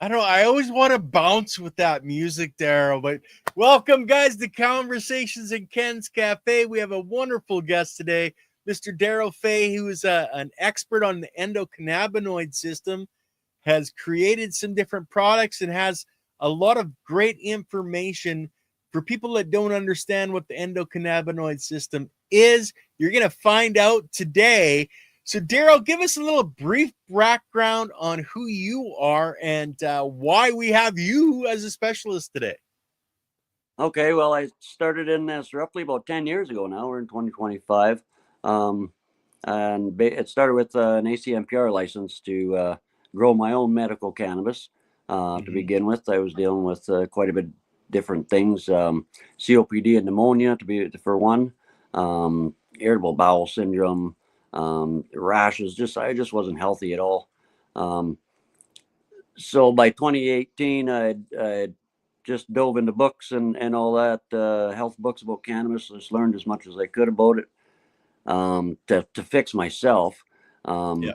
I don't know. I always want to bounce with that music, Darrell. But welcome, guys, to Conversations in Ken's Cafe. We have a wonderful guest today, Mr. Darrell Fay, who is an expert on the endocannabinoid system, has created some different products, and has a lot of great information for people that don't understand what the endocannabinoid system is. You're going to find out today. So, Darrell, give us a little brief background on who you are and why we have you as a specialist today. Okay, well, I started in this roughly about 10 years ago now. We're in 2025. And it started with an ACMPR license to grow my own medical cannabis. To begin with, I was dealing with quite a bit different things, COPD and pneumonia for one, irritable bowel syndrome, rashes. I just wasn't healthy at all. So by 2018, I just dove into books and all that, health books about cannabis. Just learned as much as I could about it to fix myself. And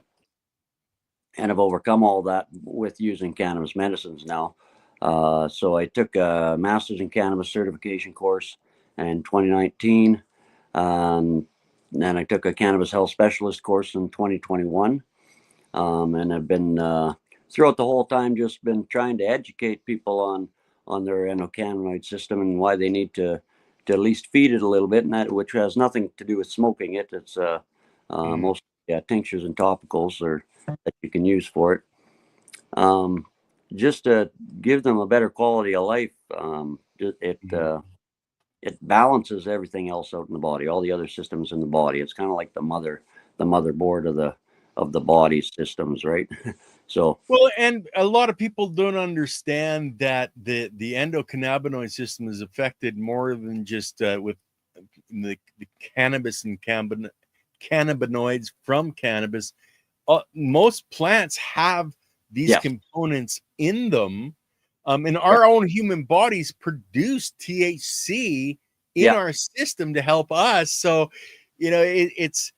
I've overcome all that with using cannabis medicines now. So I took a master's in cannabis certification course in 2019. Then I took a cannabis health specialist course in 2021. And I've been throughout the whole time just been trying to educate people on their endocannabinoid system and why they need to at least feed it a little bit, and that which has nothing to do with smoking it. It's mostly tinctures and topicals that you can use for it. Just to give them a better quality of life. It balances everything else out in the body, all the other systems in the body. It's kind of like the motherboard of the body systems, right? So well, and a lot of people don't understand that the endocannabinoid system is affected more than just with the cannabis and cannabinoids from cannabis. Most plants have these components in them. And our own human bodies produce THC in our system to help us. So, it's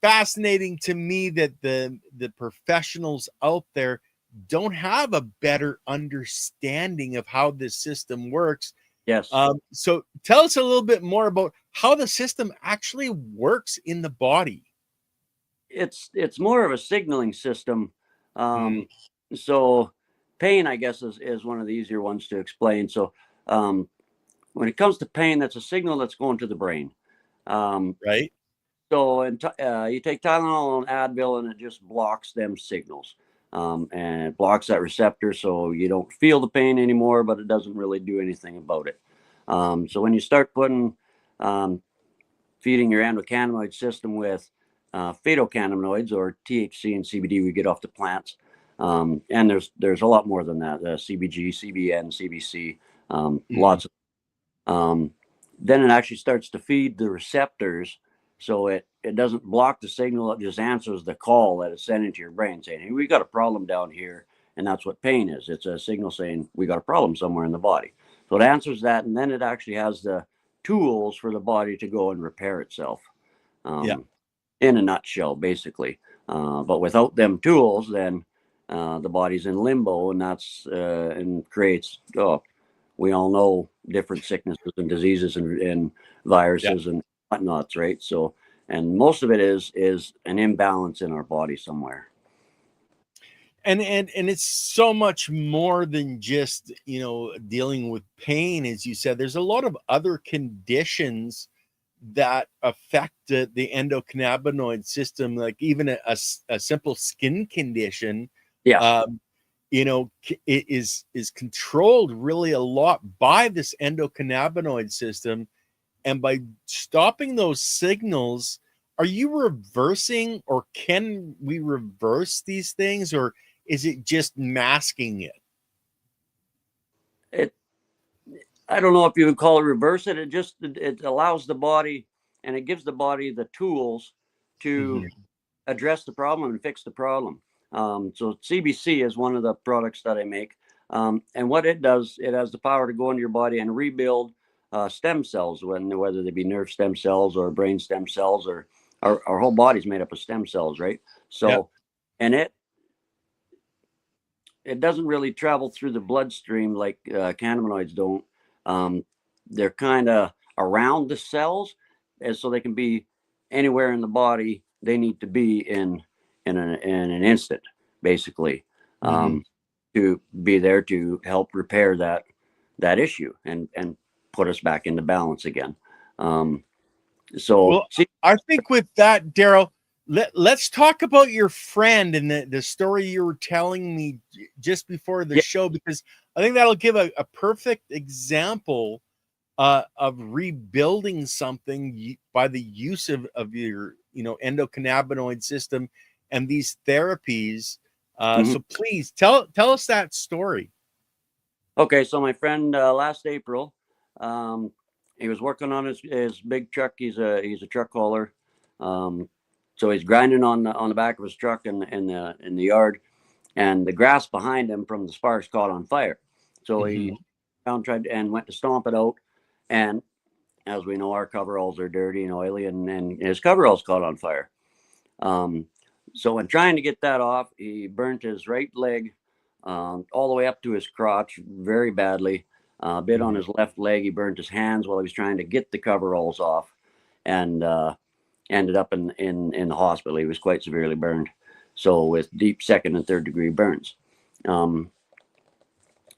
fascinating to me that the professionals out there don't have a better understanding of how this system works. Yes. So tell us a little bit more about how the system actually works in the body. It's more of a signaling system. So pain, I guess, is one of the easier ones to explain. So when it comes to pain, that's a signal that's going to the brain. Right. So you take Tylenol and Advil, and it just blocks them signals. And it blocks that receptor, so you don't feel the pain anymore, but it doesn't really do anything about it. So when you start feeding your endocannabinoid system with phytocannabinoids, or THC and CBD we get off the plants, and there's a lot more than that, CBG, CBN, CBC, lots of. Then it actually starts to feed the receptors, so it doesn't block the signal. It just answers the call that it's sending to your brain, saying, hey, we got a problem down here. And that's what pain is. It's a signal saying we got a problem somewhere in the body. So it answers that, and then it actually has the tools for the body to go and repair itself. In a nutshell, basically. But without them tools, then the body's in limbo, and that's and creates, we all know, different sicknesses and diseases and viruses and whatnots, right? So, and most of it is an imbalance in our body somewhere. And it's so much more than just, dealing with pain. As you said, there's a lot of other conditions that affect the endocannabinoid system, like even a simple skin condition. It is controlled really a lot by this endocannabinoid system. And by stopping those signals, are you reversing, or can we reverse these things, or is it just masking it? I don't know if you would call it reverse it. It allows the body, and it gives the body the tools to address the problem and fix the problem. So CBC is one of the products that I make. And what it does, it has the power to go into your body and rebuild stem cells, whether they be nerve stem cells or brain stem cells, or our whole body's made up of stem cells, right? So, and it doesn't really travel through the bloodstream like cannabinoids don't. They're kind of around the cells, and so they can be anywhere in the body they need to be in an instant, basically, Mhm. to be there to help repair that issue and put us back into balance again. So Well, see, I think with that, Darrell, let's talk about your friend and the story you were telling me just before the yeah, show, because I think that'll give a perfect example of rebuilding something by the use of your, endocannabinoid system and these therapies. mhm. So please tell us that story. Okay, so my friend last April, um, he was working on his big truck. He's a truck hauler, so he's grinding on the back of his truck in the yard, and the grass behind him from the sparks caught on fire. So he Mhm. found tried and went to stomp it out, and as we know, our coveralls are dirty and oily, and his coveralls caught on fire. Um, so in trying to get that off, he burnt his right leg all the way up to his crotch very badly. A bit on Mhm. his left leg. He burned his hands while he was trying to get the coveralls off, and ended up in the hospital. He was quite severely burned, so with deep second and third degree burns. Um,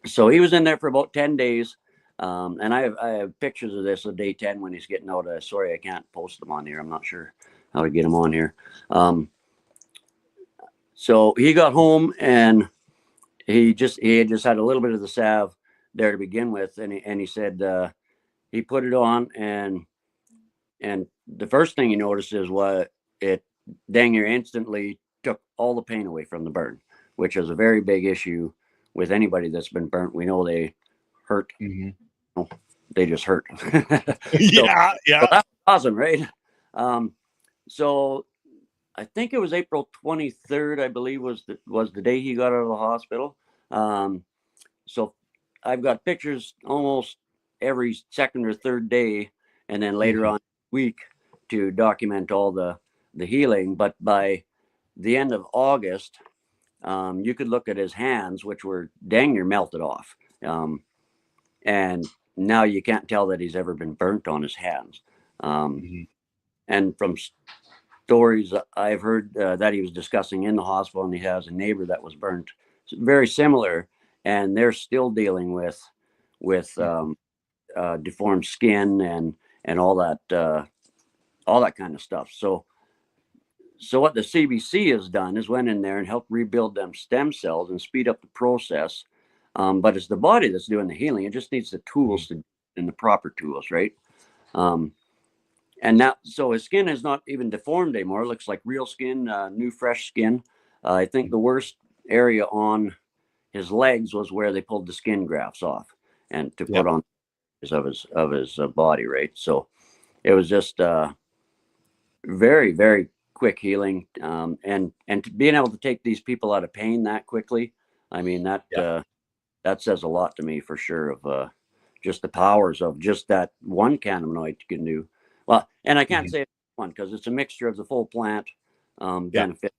so he was in there for about 10 days. And I have pictures of this of day 10 when he's getting out. Sorry, I can't post them on here. I'm not sure how to get them on here. So he got home and he had just had a little bit of the salve there to begin with, and he said he put it on, and the first thing he noticed is what it dang near instantly took all the pain away from the burn, which is a very big issue with anybody that's been burnt. We know they hurt. Mhm. They just hurt. so, Yeah, so yeah. that's awesome, right? Um, so I think it was April 23rd, I believe was the day he got out of the hospital. Um, so I've got pictures almost every second or third day, and then later Mhm. on week to document all the healing. But by the end of August, you could look at his hands, which were dang near melted off, and now you can't tell that he's ever been burnt on his hands. Um, Mhm. and from stories I've heard that he was discussing in the hospital, and he has a neighbor that was burnt very similar, and they're still dealing with Mhm. deformed skin and all that kind of stuff. So what the CBC has done is went in there and helped rebuild them stem cells and speed up the process. But it's the body that's doing the healing. It just needs the Mhm. tools to and the proper tools, right? Um, and now, so his skin is not even deformed anymore. It looks like real skin, new fresh skin. I think the worst area on his legs was where they pulled the skin grafts off and to Yep. put on of his body, right? So it was just very very quick healing, and being able to take these people out of pain that quickly. I mean Yeah. that says a lot to me for sure of just the powers of just that one cannabinoid can do. Well, and I can't Mhm. say one because it's a mixture of the full plant Yeah. benefit,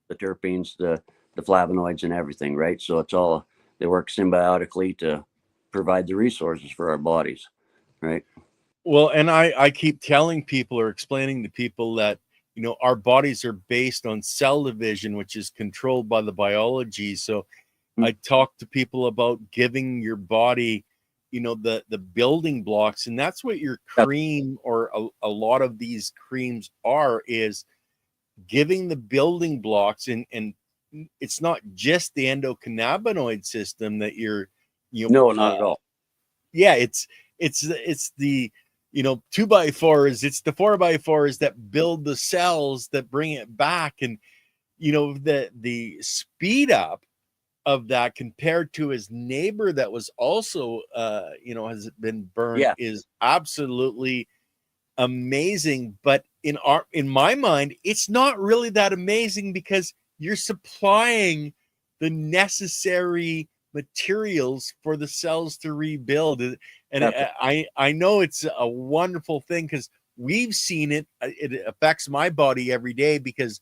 the terpenes, the flavonoids, and everything, right? So it's all they work symbiotically to provide the resources for our bodies, right? Well, and I keep telling people or explaining to people that, our bodies are based on cell division, which is controlled by the biology. So Mm. I talk to people about giving your body, the building blocks, and that's what your That- cream or a lot of these creams is giving the building blocks, and it's not just the endocannabinoid system that you're, you know, no, uh, not at all. yeah, it's the, two by fours, it's the four by fours that build the cells that bring it back, and the speed up of that compared to his neighbor that was also has been burned Yeah, is absolutely amazing. But in my mind, it's not really that amazing because you're supplying the necessary materials for the cells to rebuild. And that's I know it's a wonderful thing because we've seen it. It affects my body every day because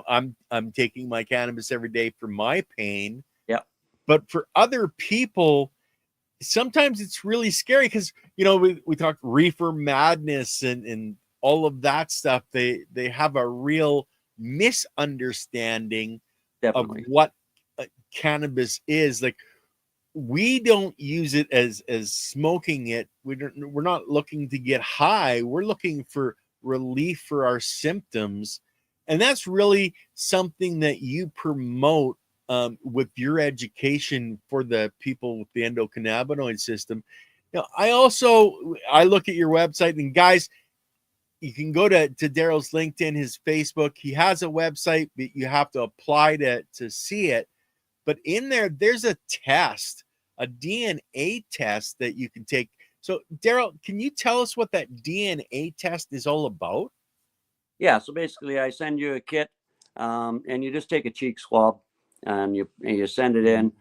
I'm taking my cannabis every day for my pain. yeah. But for other people, sometimes it's really scary because, we talked reefer madness and all of that stuff. They have a real misunderstanding of Definitely. what cannabis is. Like, we don't use it as smoking it. We're not looking to get high. We're looking for relief for our symptoms, and that's really something that you promote with your education for the people with the endocannabinoid system. I look at your website, and guys, you can go to Darrell's LinkedIn, his Facebook. He has a website, but you have to apply to see it. But in there's a test, a DNA test that you can take. So, Darrell, can you tell us what that DNA test is all about? Yeah. So basically, I send you a kit, and you just take a cheek swab, and you send it in.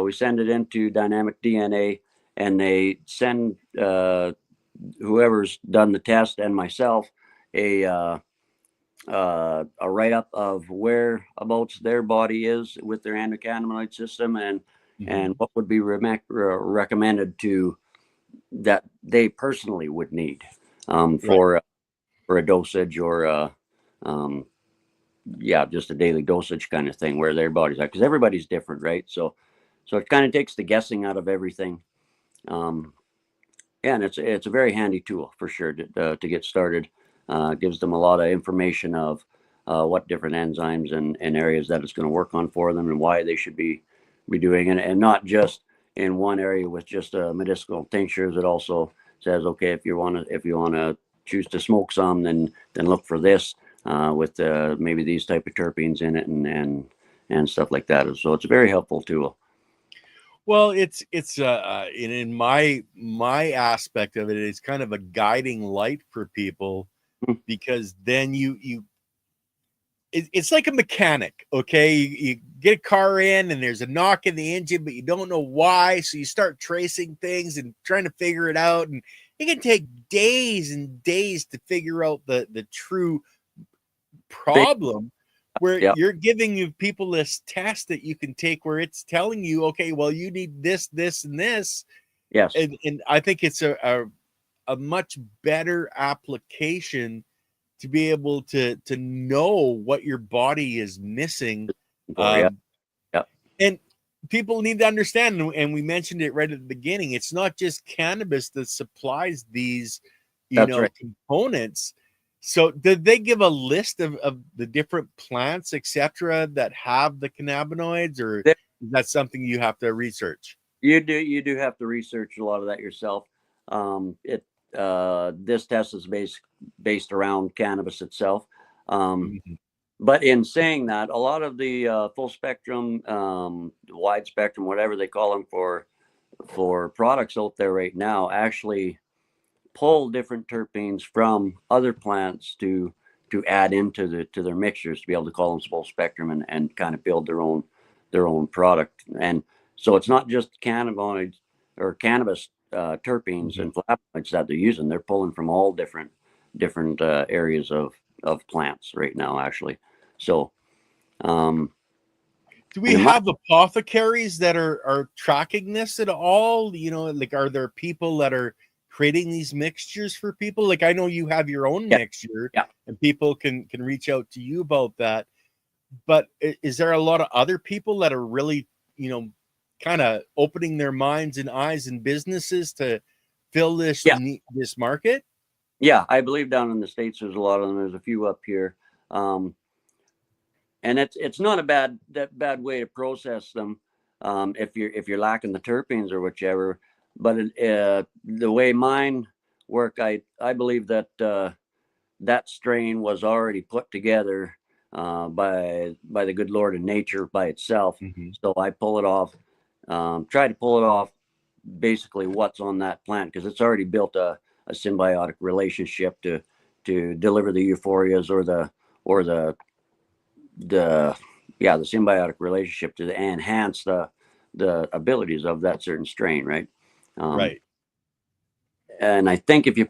We send it into Dynamic DNA, and they send whoever's done the test and myself a write up of whereabouts their body is with their endocannabinoid system, and what would be recommended to that they personally would need for a dosage or just a daily dosage kind of thing where their body's at, because everybody's different, right? So it kind of takes the guessing out of everything. And it's a very handy tool for sure to get started. Gives them a lot of information of what different enzymes and areas that it's going to work on for them and why they should be doing it, and not just in one area with just medicinal tinctures. It also says, okay, if you want to choose to smoke some, then look for this with maybe these type of terpenes in it and stuff like that. So it's a very helpful tool. Well, it's in my aspect of it, it's kind of a guiding light for people, because then it's like a mechanic. Okay, you get a car in and there's a knock in the engine, but you don't know why, so you start tracing things and trying to figure it out, and it can take days and days to figure out the true problem, where you're giving people this test that you can take where it's telling you, okay, well, you need this, this, and this. Yes. And I think it's a much better application to be able to know what your body is missing. And people need to understand, and we mentioned it right at the beginning, it's not just cannabis that supplies these components. So did they give a list of the different plants, etc., that have the cannabinoids, or is that something you have to research? You do have to research a lot of that yourself. This test is based around cannabis itself. But in saying that, a lot of the full spectrum, wide spectrum, whatever they call them for products out there right now, actually pull different terpenes from other plants to add into their mixtures to be able to call them full spectrum and kind of build their own product. And so it's not just cannabinoids or cannabis terpenes and flavonoids that they're using. They're pulling from all different areas of plants right now, actually. So do we have apothecaries that are tracking this at all? Like, are there people that are creating these mixtures for people? Like, I know you have your own mixture, and people can reach out to you about that. But is there a lot of other people that are really, kind of opening their minds and eyes and businesses to fill this market? Yeah, I believe down in the States there's a lot of them. There's a few up here. And it's not a bad way to process them if you're lacking the terpenes or whichever. But the way mine work, I believe that that strain was already put together by the good Lord in nature by itself. So I pull it off, try to pull it off basically what's on that plant, because it's already built a symbiotic relationship to deliver the euphorias or the symbiotic relationship to enhance the abilities of that certain strain, right? Right. And I think if you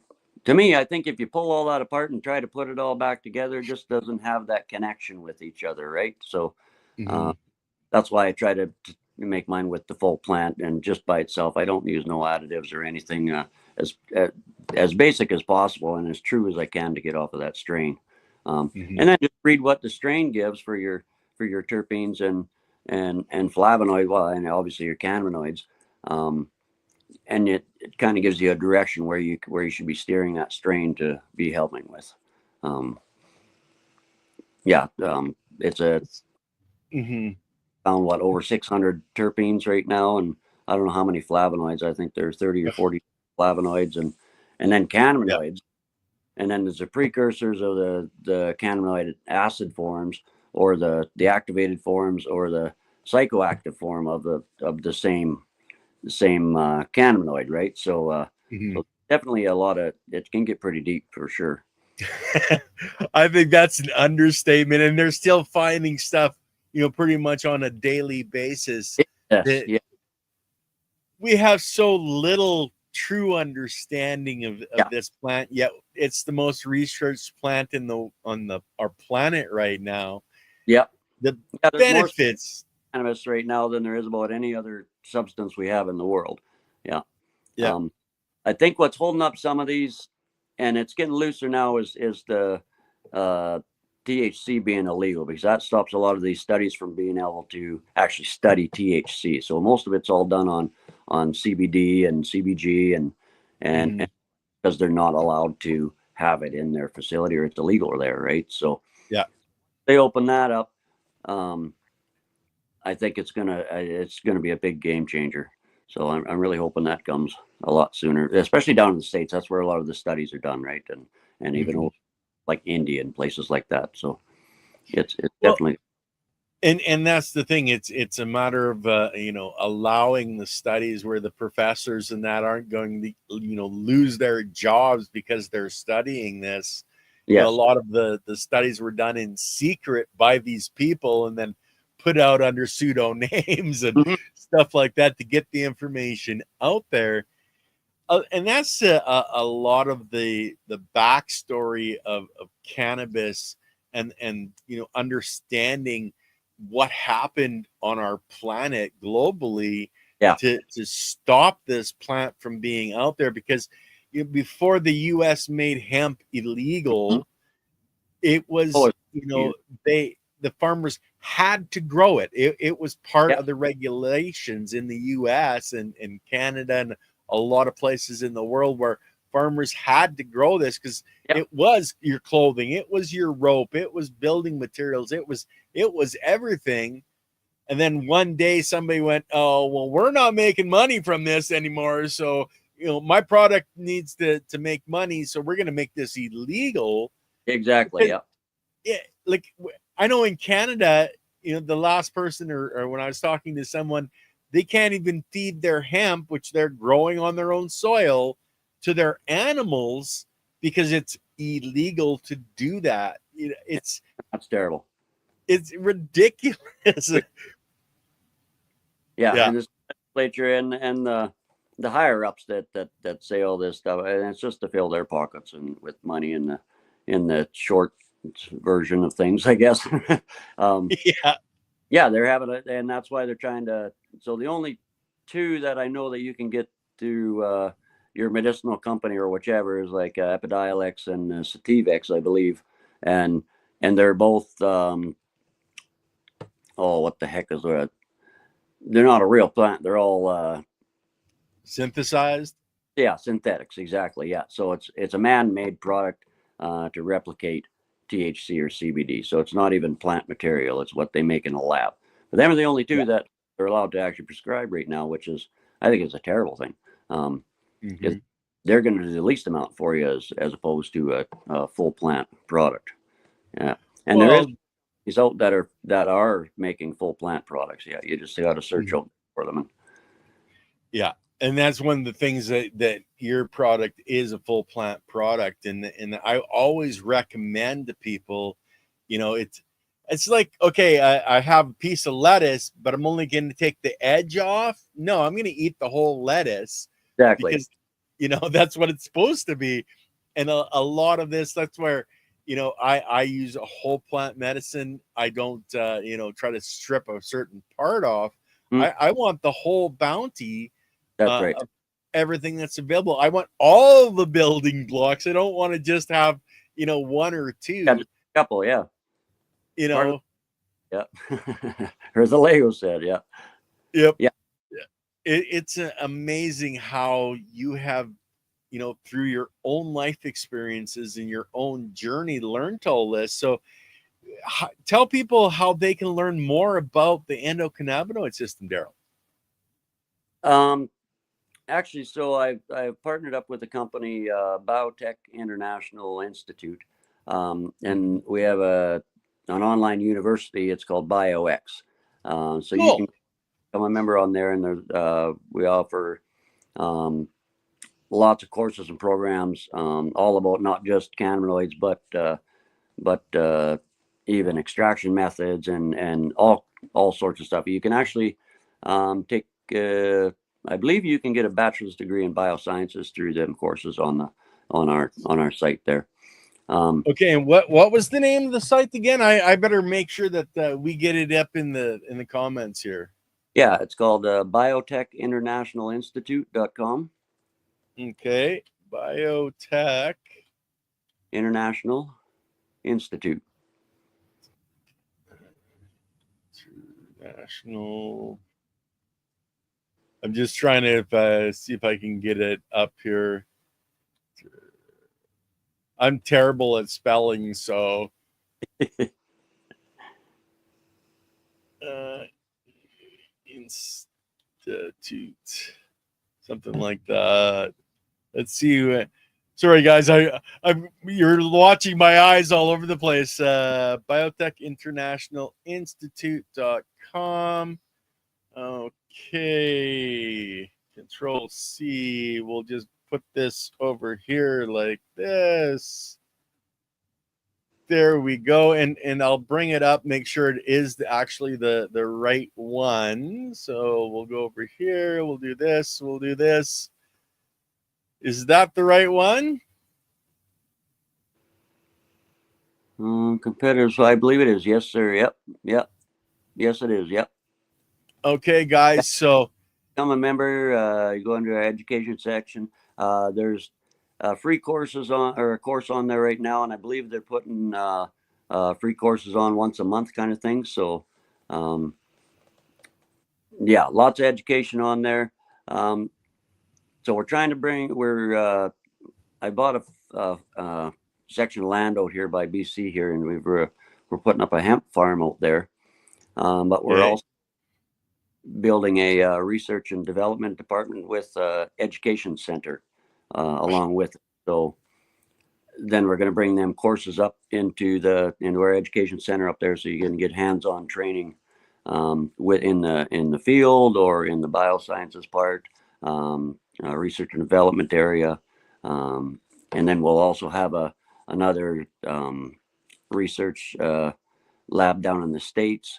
pull all that apart and try to put it all back together, it just doesn't have that connection with each other, right? So that's why I try to make mine with the full plant and just by itself. I don't use no additives or anything. As as basic as possible and as true as I can to get off of that strain. And then just read what the strain gives for your terpenes and flavonoid, well, and obviously your cannabinoids. And it kind of gives you a direction where you should be steering that strain to be helping with. It's a found over 600 terpenes right now, and I don't know how many flavonoids. I think there's 30 or 40 flavonoids, and then cannabinoids, and then there's the precursors of the cannabinoid acid forms, or the activated forms, or the psychoactive form of the same cannabinoid, right? So, so definitely a lot of it can get pretty deep for sure. I think that's an understatement, and they're still finding stuff, pretty much on a daily basis. Yes, we have so little true understanding of this plant, yet it's the most researched plant on our planet right now. Yep. The benefits cannabis right now than there is about any other substance we have in the world. Yeah. I think what's holding up some of these, and it's getting looser now, is the THC being illegal, because that stops a lot of these studies from being able to actually study THC. So most of it's all done on CBD and CBG and because they're not allowed to have it in their facility, or it's illegal there, right? So they open that up. I think it's gonna be a big game changer. So I'm really hoping that comes a lot sooner, especially down in the States. That's where a lot of the studies are done, right? And even like India and places like that. So it's definitely. And that's the thing. It's a matter of allowing the studies where the professors and that aren't going to lose their jobs because they're studying this. Yes. A lot of the studies were done in secret by these people and then put out under pseudo names and stuff like that to get the information out there. And that's a lot of the backstory of cannabis and understanding what happened on our planet globally to stop this plant from being out there. Because before the US made hemp illegal, it was the farmers had to grow it. It was part of the regulations in the US and Canada and a lot of places in the world where farmers had to grow this, because it was your clothing, it was your rope, it was building materials, it was everything. And then one day somebody went, oh, well, we're not making money from this anymore, so my product needs to make money, so we're going to make this illegal. Exactly. Like I know in Canada, the last person or when I was talking to someone, they can't even feed their hemp, which they're growing on their own soil, to their animals because it's illegal to do that. That's terrible. It's ridiculous. And this legislature and the higher ups that say all this stuff, and it's just to fill their pockets and with money in the short version of things, I guess. They're having it, and that's why they're trying to. So the only two that I know that you can get through your medicinal company or whichever is like Epidiolex and Sativex, I believe, and they're both. What the heck is that? They're not a real plant. They're all synthesized. Yeah, synthetics, exactly. Yeah, so it's a man-made product to replicate THC or CBD. So it's not even plant material. It's what they make in a lab. But them are the only two that they're allowed to actually prescribe right now, which is, I think, it's a terrible thing. They're going to do the least amount for you as opposed to a full plant product. Yeah, and there is these out that are making full plant products. Yeah, you just got to search out for them. And that's one of the things that your product is, a full plant product. And I always recommend to people, it's like, okay, I have a piece of lettuce, but I'm only going to take the edge off. No, I'm going to eat the whole lettuce. Exactly. Because, that's what it's supposed to be. And a lot of this, that's where, I use a whole plant medicine. I don't, try to strip a certain part off. I want the whole bounty That's right. of everything that's available. I want all the building blocks. I don't want to just have, one or two. Yeah, just a couple, yeah. Yeah. Or as the Lego said, yeah. Yep. Yeah. It's amazing how you have, through your own life experiences and your own journey, learned all this. So tell people how they can learn more about the endocannabinoid system, Darrell. Actually, so I've partnered up with a company, Biotech International Institute, and we have an online university. It's called BioX. So Cool. you can become a member on there, and there's we offer lots of courses and programs, all about not just cannabinoids, but even extraction methods and all sorts of stuff. You can actually take. I believe you can get a bachelor's degree in biosciences through them courses on our site there. Okay, and what was the name of the site again? I better make sure that we get it up in the comments here. Yeah, it's called biotechinternationalinstitute.com. Okay, Biotech International Institute. International. I'm just trying to see if I can get it up here. I'm terrible at spelling, so Institute, something like that. Let's see. Sorry, guys. You're watching my eyes all over the place. BiotechInternationalInstitute.com. Okay. Control C. We'll just put this over here like this. There we go. And I'll bring it up, make sure it is actually the right one. So we'll go over here. We'll do this. We'll do this. Is that the right one? Competitors. So I believe it is. Yes, sir. Yep. Yes, it is. Yep. Okay, guys. So become a member. You go into our education section. There's free courses or a course on there right now, and I believe they're putting free courses on once a month, kind of thing. So, yeah, lots of education on there. So we're trying to bring. I bought a section of land out here by BC here, and we're putting up a hemp farm out there. But we're also building a research and development department with education center along with it. So then we're going to bring them courses up into our education center up there, so you can get hands-on training in the field or in the biosciences part, research and development area, and then we'll also have another research lab down in the States.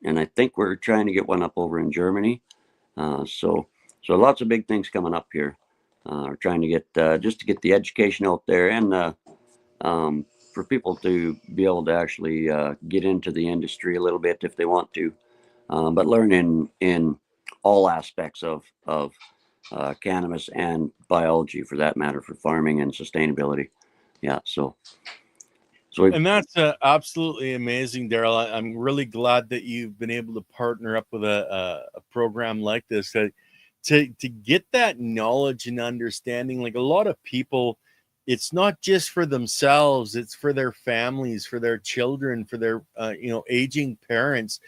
And I think we're trying to get one up over in Germany. So lots of big things coming up here. We're trying to get just to get the education out there, and for people to be able to actually get into the industry a little bit if they want to, but learn in all aspects of cannabis and biology, for that matter, for farming and sustainability. Yeah. And that's absolutely amazing, Darrell. I'm really glad that you've been able to partner up with a program like this to get that knowledge and understanding. Like a lot of people, it's not just for themselves; it's for their families, for their children, for their aging parents.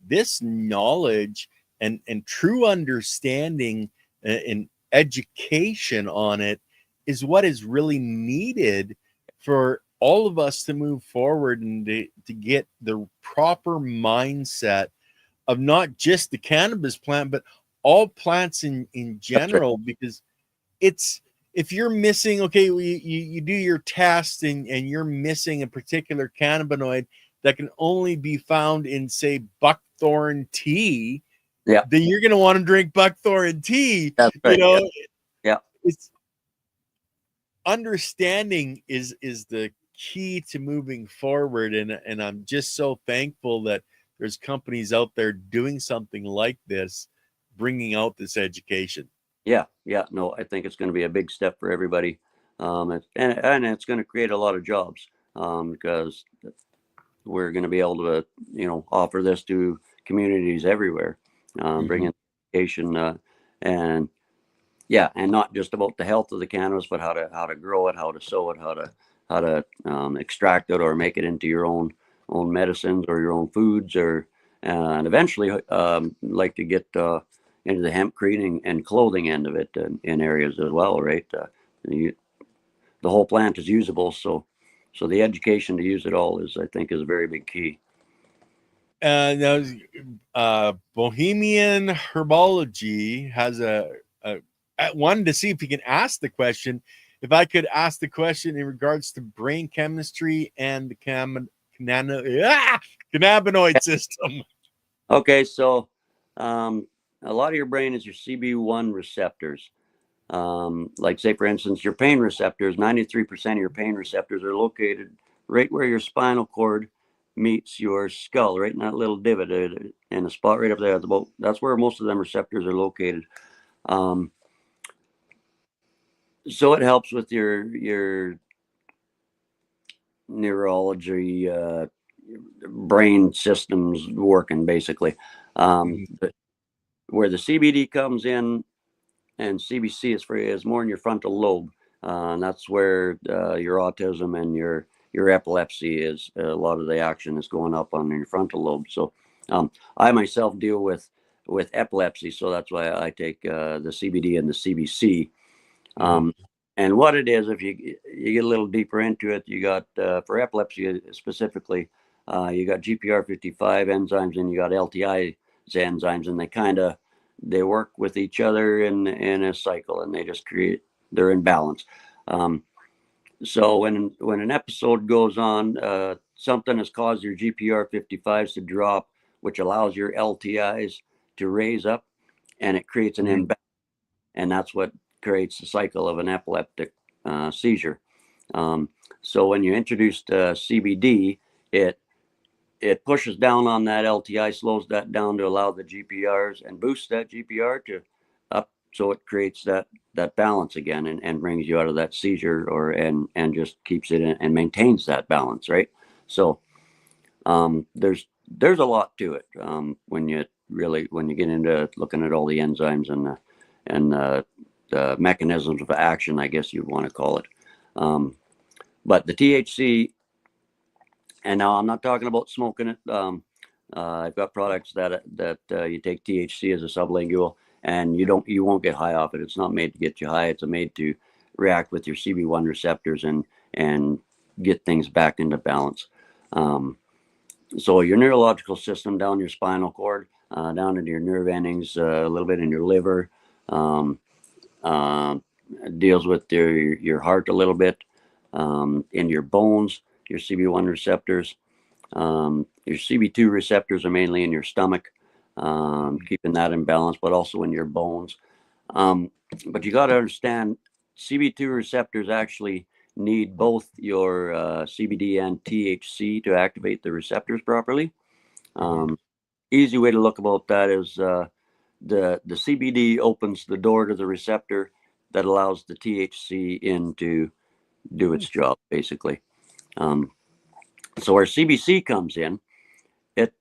This knowledge and true understanding and education on it is what is really needed for all of us to move forward and to get the proper mindset of not just the cannabis plant, but all plants in general. Right. Because if you're missing, okay, you do your test and you're missing a particular cannabinoid that can only be found in, say, buckthorn tea, yeah, then you're going to want to drink buckthorn tea. That's right. Yeah. It's understanding is the key to moving forward, and I'm just so thankful that there's companies out there doing something like this, bringing out this education. Yeah, no, I think it's going to be a big step for everybody, and it's going to create a lot of jobs, because we're going to be able to, offer this to communities everywhere, bring in education, and yeah, and not just about the health of the cannabis, but how to grow it, how to sow it, how to extract it or make it into your own medicines or your own foods, or and eventually like to get into the hempcrete and clothing end of it in areas as well, right? The whole plant is usable, so the education to use it all is, I think, is a very big key. Now, Bohemian Herbology has I wanted to see if you can ask the question. If I could ask the question in regards to brain chemistry and the cannabinoid system. Okay, so a lot of your brain is your CB1 receptors. Like, say, for instance, your pain receptors, 93% of your pain receptors are located right where your spinal cord meets your skull, right in that little divot in a spot right up there. That's where most of them receptors are located. So it helps with your neurology, brain systems working, basically. Where the CBD comes in and CBC is more in your frontal lobe, and that's where your autism and your epilepsy is. A lot of the action is going up on your frontal lobe. So I myself deal with epilepsy, so that's why I take the CBD and the CBC. And what it is, if you get a little deeper into it, you got for epilepsy specifically, you got GPR55 enzymes and you got LTI enzymes, and they work with each other in a cycle, and they just they're in balance. So when an episode goes on, something has caused your GPR55s to drop, which allows your LTIs to raise up, and it creates an imbalance, and that's what creates the cycle of an epileptic seizure. So when you introduce CBD, it pushes down on that LTI, slows that down to allow the GPRs and boosts that GPR to up, so it creates that balance again, and brings you out of that seizure, and just keeps it in and maintains that balance, right? So there's a lot to it when you get into looking at all the enzymes and the mechanisms of action, I guess you'd want to call it. But the THC, and now I'm not talking about smoking it. I've got products that you take THC as a sublingual, and you won't get high off it. It's not made to get you high. It's made to react with your CB1 receptors and get things back into balance. So your neurological system down your spinal cord, down into your nerve endings, a little bit in your liver, deals with your heart a little bit, in your bones, your CB1 receptors. Your CB2 receptors are mainly in your stomach, keeping that in balance, but also in your bones. But you got to understand, CB2 receptors actually need both your CBD and THC to activate the receptors properly. Easy way to look about that is the CBD opens the door to the receptor that allows the THC in to do its job, basically. So where CBC comes in, it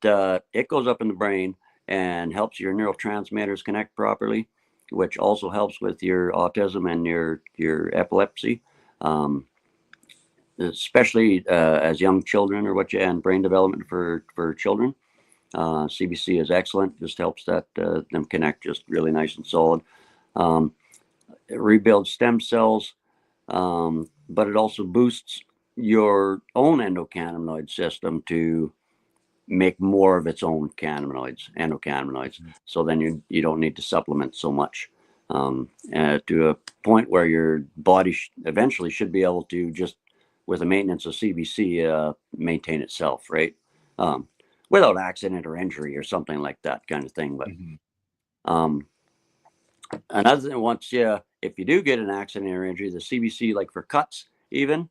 goes up in the brain and helps your neurotransmitters connect properly, which also helps with your autism and your epilepsy, especially as young children, and brain development for children. CBC is excellent. Just helps that them connect just really nice and solid. It rebuilds stem cells, but it also boosts your own endocannabinoid system to make more of its own endocannabinoids. So then you don't need to supplement so much, to a point where your body eventually should be able to, just with the maintenance of CBC, maintain itself, right? Without accident or injury or something like that kind of thing. But another thing, if you do get an accident or injury, the CBC, like for cuts even,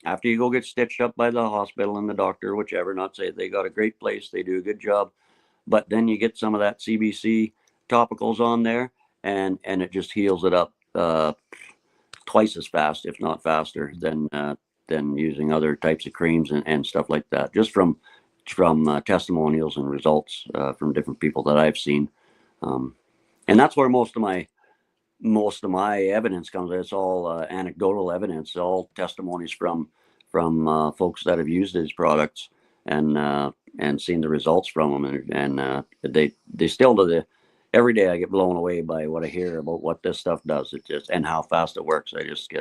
after you go get stitched up by the hospital and the doctor, whichever, not say they got a great place, they do a good job, but then you get some of that CBC topicals on there, and it just heals it up twice as fast, if not faster, than using other types of creams and stuff like that. Just from testimonials and results from different people that I've seen, and that's where most of my evidence comes. It's all anecdotal evidence, all testimonies from folks that have used these products and seen the results from them, and they still do the. Every day I get blown away by what I hear about what this stuff does. It just, and how fast it works. I just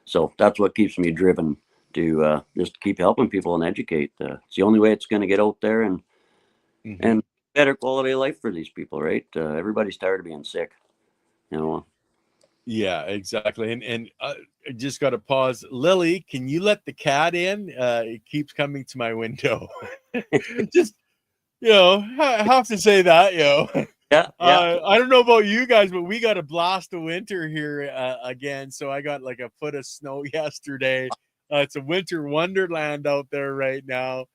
so that's what keeps me driven to just keep helping people and educate. It's the only way it's going to get out there and better quality of life for these people, right? Everybody's tired of being sick, you know. Yeah, exactly. And I just got to pause. Lily, can you let the cat in? It keeps coming to my window. Just, I have to say that, Yeah. I don't know about you guys, but we got a blast of winter here again. So I got like a foot of snow yesterday. It's a winter wonderland out there right now,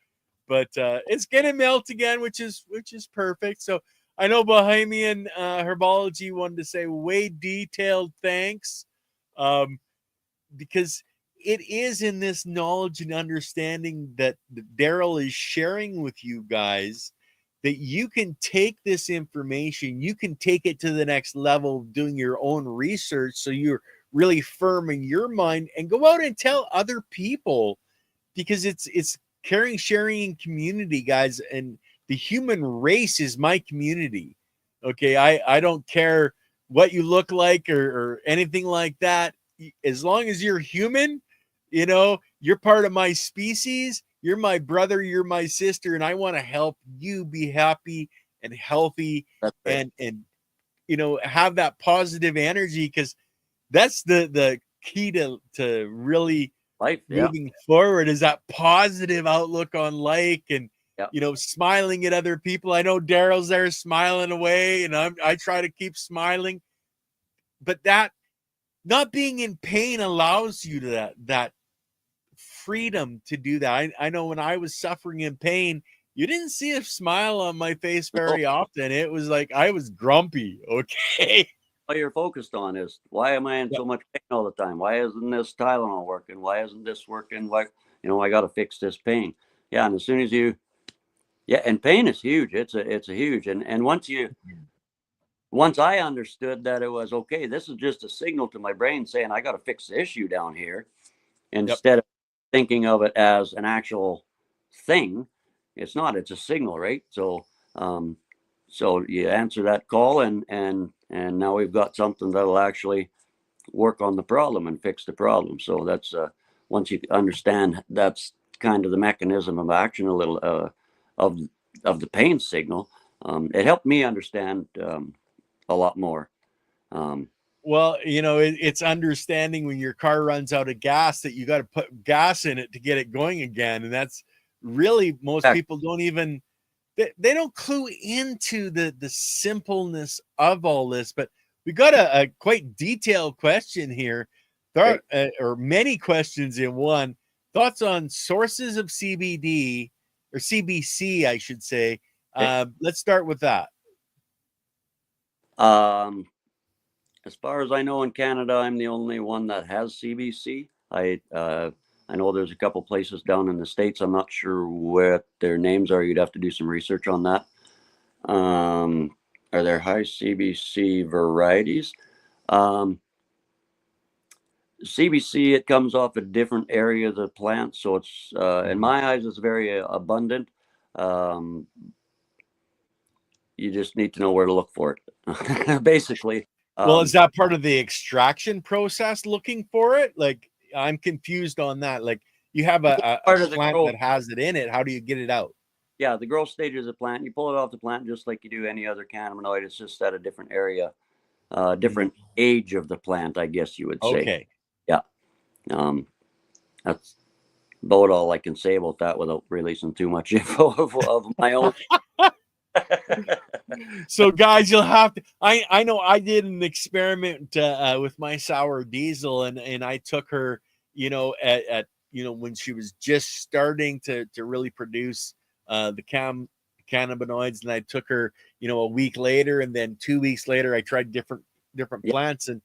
but it's gonna melt again, which is perfect. So I know Bohemian Herbology wanted to say way detailed thanks, because it is in this knowledge and understanding that Darrell is sharing with you guys that you can take this information, you can take it to the next level doing your own research, so you're really firm in your mind and go out and tell other people, because it's caring, sharing, and community, guys. And the human race is my community. Okay, I don't care what you look like or anything like that. As long as you're human, you're part of my species. You're my brother, you're my sister, and I want to help you be happy and healthy. That's right. and have that positive energy, because that's the key to really Life, yeah. moving forward, is that positive outlook on life, and smiling at other people. I know Darrell's there smiling away, and I try to keep smiling, but that not being in pain allows you to that freedom to do that. I know when I was suffering in pain, you didn't see a smile on my face very often. It was like I was grumpy. Okay. All you're focused on is, why am I in so much pain all the time? Why isn't this Tylenol working? Why isn't this working? Why, I got to fix this pain. Yeah. And as soon as and pain is huge. It's a huge. And once I understood that it was okay, this is just a signal to my brain saying, I got to fix the issue down here, instead of thinking of it as an actual thing. It's not, it's a signal, right? So, so you answer that call, and now we've got something that'll actually work on the problem and fix the problem. So that's once you understand, that's kind of the mechanism of action a little of the pain signal. It helped me understand a lot more. Well, it's understanding when your car runs out of gas that you got to put gas in it to get it going again, and that's really, most people don't even. They don't clue into the simpleness of all this. But we got a quite detailed question here, or many questions in one. Thoughts on sources of CBD or CBC, I should say. Let's start with that. As far as I know, in Canada, I'm the only one that has CBC. I know there's a couple places down in the States. I'm not sure what their names are. You'd have to do some research on that. Are there high CBC varieties? CBC, it comes off a different area of the plant. So it's, in my eyes, it's very abundant. You just need to know where to look for it, basically. Well, is that part of the extraction process, looking for it? Like, I'm confused on that. Like, you have a plant that has it in it. How do you get it out? Yeah, the growth stage of the plant, you pull it off the plant just like you do any other cannabinoid. It's just at a different area, different age of the plant, I guess you would say. Okay. Yeah. That's about all I can say about that without releasing too much info of my own. So, guys, you'll have to. I know I did an experiment with my sour diesel, and I took her, at when she was just starting to really produce the cannabinoids, and I took her, a week later, and then 2 weeks later, I tried different Yeah. plants, and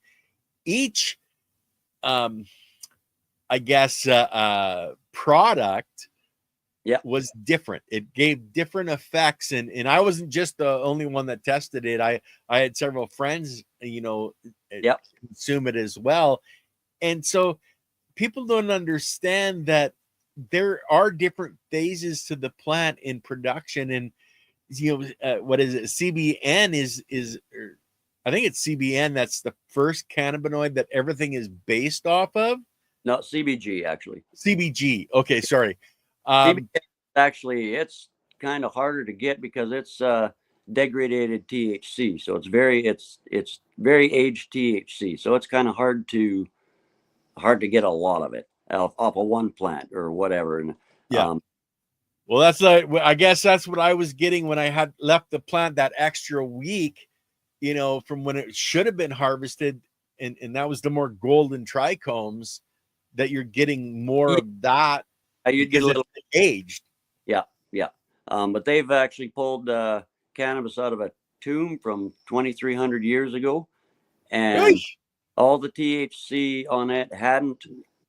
each, I guess, product Yeah. was different. It gave different effects, and I wasn't just the only one that tested it. I had several friends, Yep. consume it as well, and so people don't understand that there are different phases to the plant in production, and what is it? CBN is I think it's CBN. That's the first cannabinoid that everything is based off of. No, CBG actually. CBG. Okay, sorry. CBG actually, it's kind of harder to get because it's degraded THC. So it's very aged THC. So it's kind of hard to get a lot of it off of one plant or whatever. And yeah. Well, that's I guess that's what I was getting when I had left the plant that extra week, from when it should have been harvested, and that was the more golden trichomes that you're getting more of that. You'd get a little aged. Yeah, yeah. But they've actually pulled cannabis out of a tomb from 2,300 years ago, and all the THC on it hadn't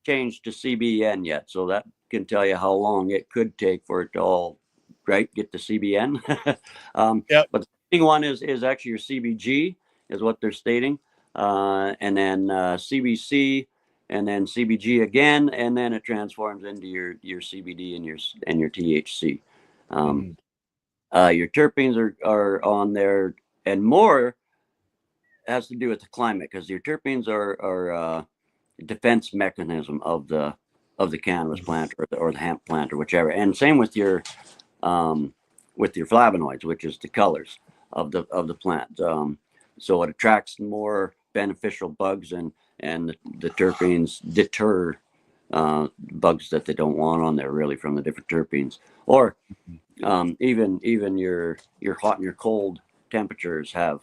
changed to CBN yet. So that can tell you how long it could take for it to all get to CBN. Yep. But the thing one is actually your CBG is what they're stating, and then CBC, and then CBG again, and then it transforms into your CBD and your THC. Your terpenes are on there, and more has to do with the climate, because your terpenes are a defense mechanism of the cannabis plant or the hemp plant or whichever, and same with your flavonoids, which is the colors of the plant. So it attracts more beneficial bugs, and the terpenes deter bugs that they don't want on there, really, from the different terpenes. Or even your hot and your cold temperatures have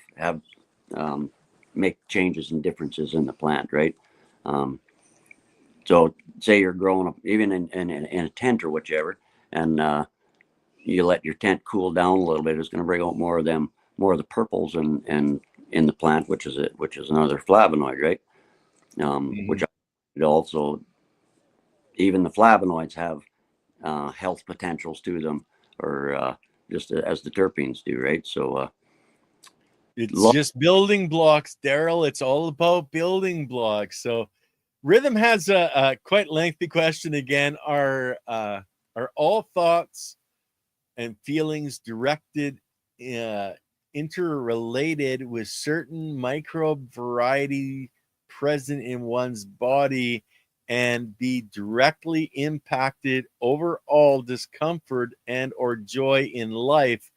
make changes and differences in the plant, right? So say you're growing up even in a tent or whichever, and you let your tent cool down a little bit, it's going to bring out more of the purples and in the plant, which is another flavonoid, right? Which also, even the flavonoids have health potentials to them, or just as the terpenes do, right? So it's just building blocks, Darrell. It's all about building blocks. So Rhythm has a quite lengthy question again. Are all thoughts and feelings directed, interrelated with certain microbe variety present in one's body, and be directly impacted overall discomfort and or joy in life?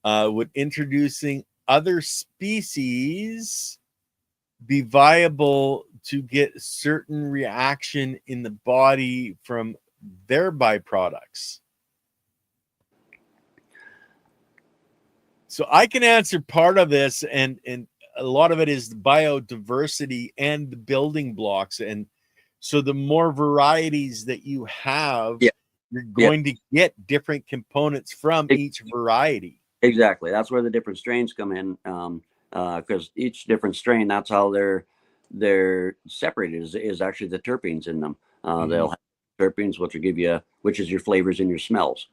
Would introducing other species be viable to get certain reaction in the body from their byproducts? So I can answer part of this, and a lot of it is the biodiversity and the building blocks. And so the more varieties that you have, you're going to get different components from each variety. Exactly. That's where the different strains come in, because each different strain, that's how they're separated, is actually the terpenes in them. They'll have terpenes, which will give you, which is your flavors and your smells.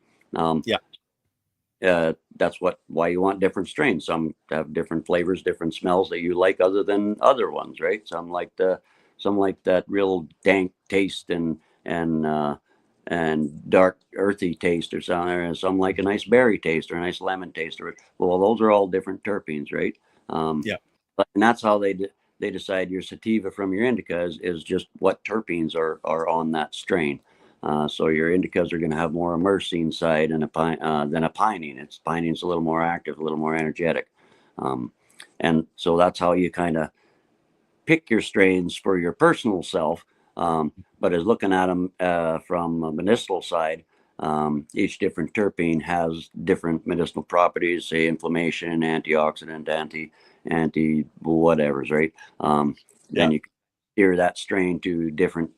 That's why you want different strains. Some have different flavors, different smells that you like other than other ones, right? Some like that real dank taste and dark earthy taste or something, and some like a nice berry taste or a nice lemon taste. Well, those are all different terpenes, right? And that's how they decide your sativa from your indica is just what terpenes are on that strain. So your indicas are going to have more a myrcene side than a pinene. Pinene's a little more active, a little more energetic, and so that's how you kind of pick your strains for your personal self. But as looking at them from a medicinal side, each different terpene has different medicinal properties, say inflammation, antioxidant, anti whatever's, right? Then you steer that strain to different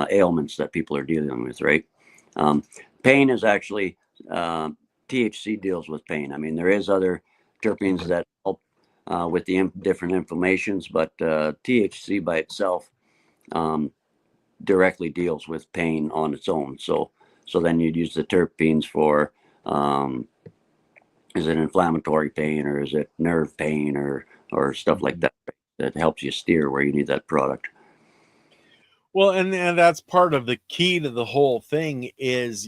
ailments that people are dealing with, right? Pain is actually, THC deals with pain. I mean, there is other terpenes that help with the different inflammations, but THC by itself directly deals with pain on its own. So then you'd use the terpenes for, is it inflammatory pain, or is it nerve pain, or stuff like that, that helps you steer where you need that product. Well, and that's part of the key to the whole thing is,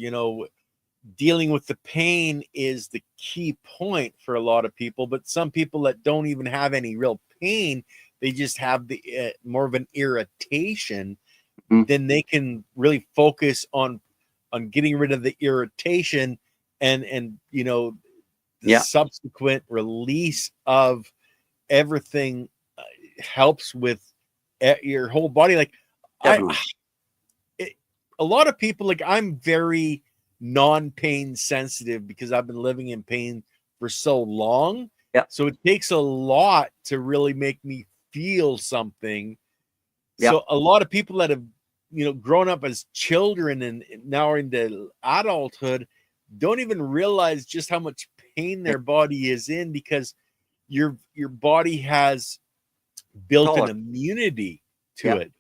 dealing with the pain is the key point for a lot of people. But some people that don't even have any real pain, they just have the more of an irritation. Then they can really focus on getting rid of the irritation, and the subsequent release of everything helps with your whole body. Like a lot of people, like, I'm very non-pain sensitive because I've been living in pain for so long. So it takes a lot to really make me feel something. So a lot of people that have grown up as children and now are into adulthood don't even realize just how much pain their body is in, because your body has built an immunity to it.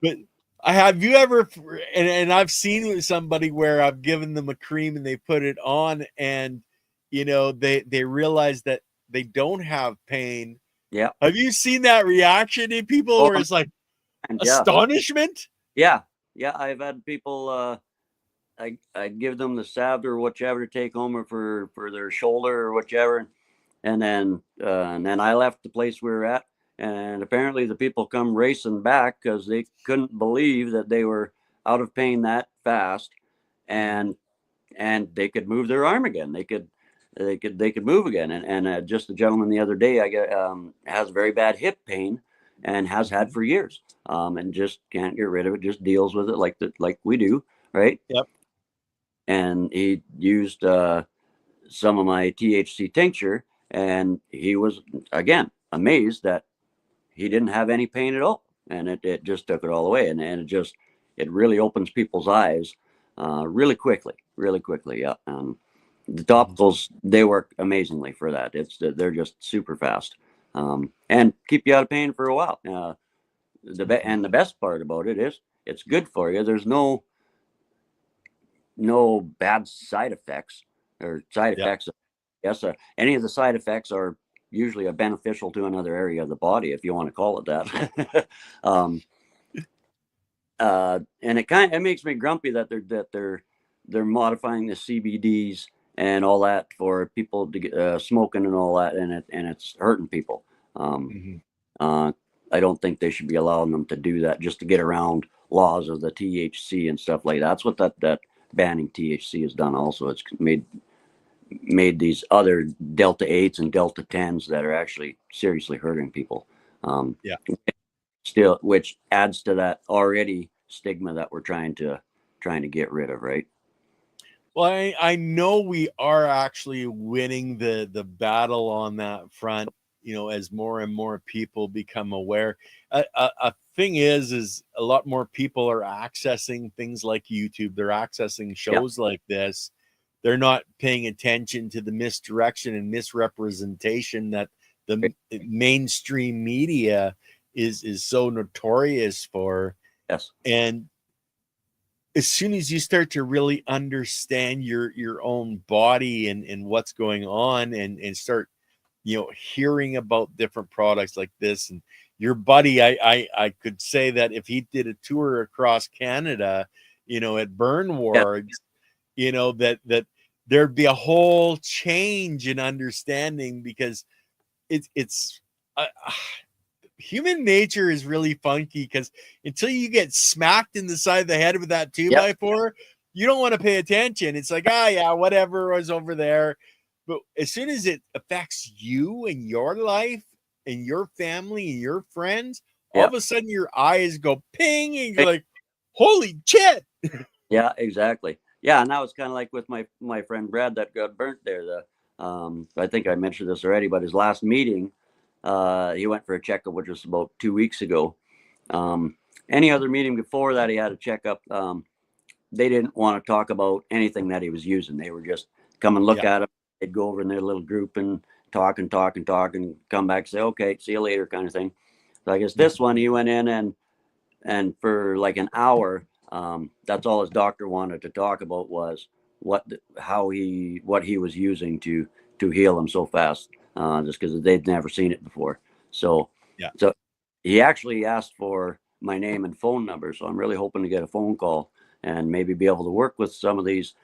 But have you ever, and I've seen with somebody where I've given them a cream and they put it on, and they realize that they don't have pain. Have you seen that reaction in people where it's like astonishment? I've had people, I give them the salve or whichever to take home, or for their shoulder or whichever, and then I left the place we were at, and apparently the people come racing back because they couldn't believe that they were out of pain that fast, and they could move their arm again. They could move again. And just a gentleman the other day, has very bad hip pain and has had for years, and just can't get rid of it. Just deals with it like we do, right? And he used some of my THC tincture, and he was again amazed that he didn't have any pain at all, and it just took it all away, and it really opens people's eyes really quickly. The topicals, they work amazingly for that. They're just super fast, and keep you out of pain for a while. The best part about it is it's good for you. There's no bad side effects or side effects. Yes, any of the side effects are usually beneficial to another area of the body, if you want to call it that. And it makes me grumpy that they're modifying the CBDs and all that for people to get smoking and all that, and it's hurting people. I don't think they should be allowing them to do that just to get around laws of the THC and stuff like that. That's what that banning THC has done. Also, it's made these other Delta 8s and Delta 10s that are actually seriously hurting people. Still, which adds to that already stigma that we're trying to get rid of, right? Well, I know we are actually winning the battle on that front, as more and more people become aware. A thing is a lot more people are accessing things like YouTube. They're accessing shows like this. They're not paying attention to the misdirection and misrepresentation that the mainstream media is so notorious for. And as soon as you start to really understand your own body and what's going on, and start hearing about different products like this, and your buddy, I could say that if he did a tour across Canada, at burn wards, that there'd be a whole change in understanding, because it's human nature is really funky, because until you get smacked in the side of the head with that 2x4, you don't want to pay attention. It's like, whatever was over there. But as soon as it affects you and your life and your family and your friends, all of a sudden your eyes go ping and you're like, holy shit. Yeah, exactly. Yeah, and that was kind of like with my friend Brad that got burnt there. I think I mentioned this already, but his last meeting, he went for a checkup, which was about 2 weeks ago. Any other meeting before that, he had a checkup. They didn't want to talk about anything that he was using. They were just come and look Yeah. at him. They'd go over in their little group and talk and talk and talk and come back and say, okay, see you later, kind of thing. So I guess this one, he went in and for like an hour, that's all his doctor wanted to talk about was what he was using to heal him so fast, just because they'd never seen it before. So Yeah. so he actually asked for my name and phone number. So I'm really hoping to get a phone call and maybe be able to work with some of these